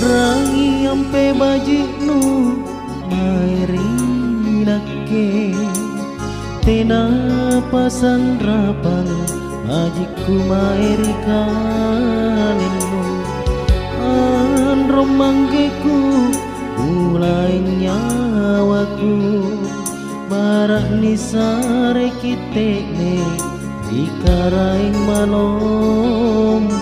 Rangi ampe bajiknu maerinake tena pasan rapang bajikku maerikanenu androm manggeku mulai nyawaku barak nisare kitene dikaraing malompoan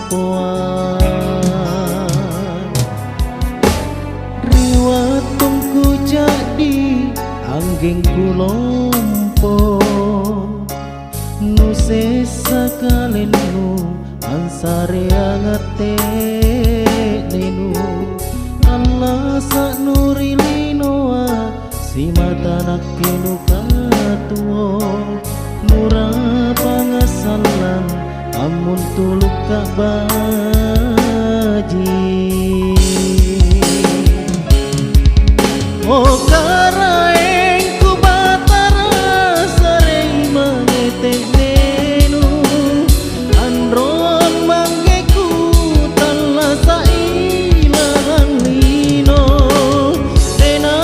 riwatungku jadi anggengku lompo nu sesa kalenu ansare angate nenu Allah sak nuri linoa si mata nakenu katuo nura pangasalan amun tuluk kak baji oh karaeng ku batara sareng mangetek nenu andron manggeku talasa ilang lino tena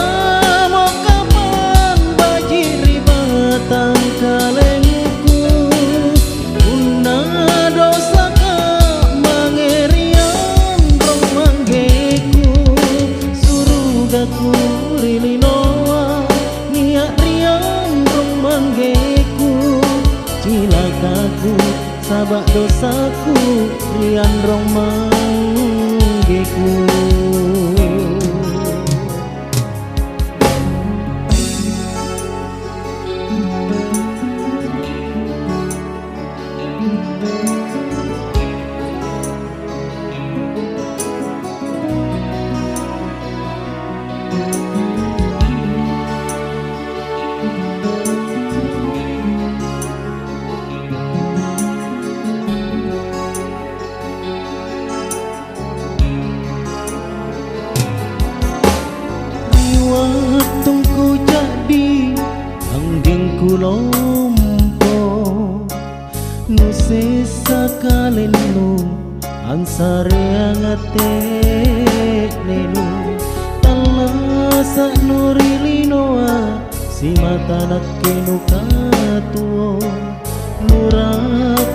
mo kapan bajiri batang kalengku una dosa ka mangerian rong manggeku surugaku rilinoa niat riang rong manggeku cilakaku sabak dosaku rian rong manggeku watungku jadi anggengku lompo nu sesa kalenu ansare angate nenu talasa nuri linoa si mata nakenu katuo nura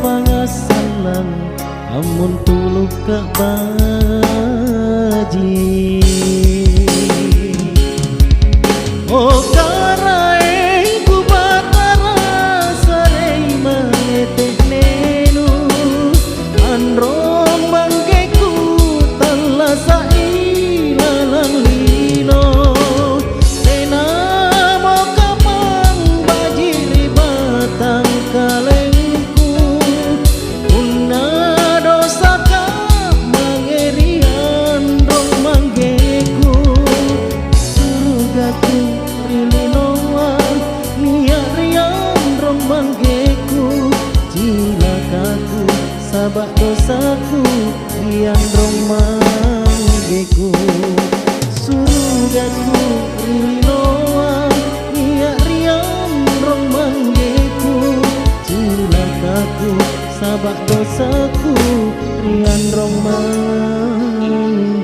pangasalan amun tuluk kak baji oh karaeng ku batara sareng mangetek nenu androm manggeku talasa ilalang lino tena mo kapan bajiri batang kalengku una dosa ka mangerian rong manggeku surugaku rilinoa niat riang rong manggeku cilakaku sabak dosaku riang rong manggeku surugaku rilinoa niat riang rong manggeku cilakaku sabak dosaku riang rong manggeku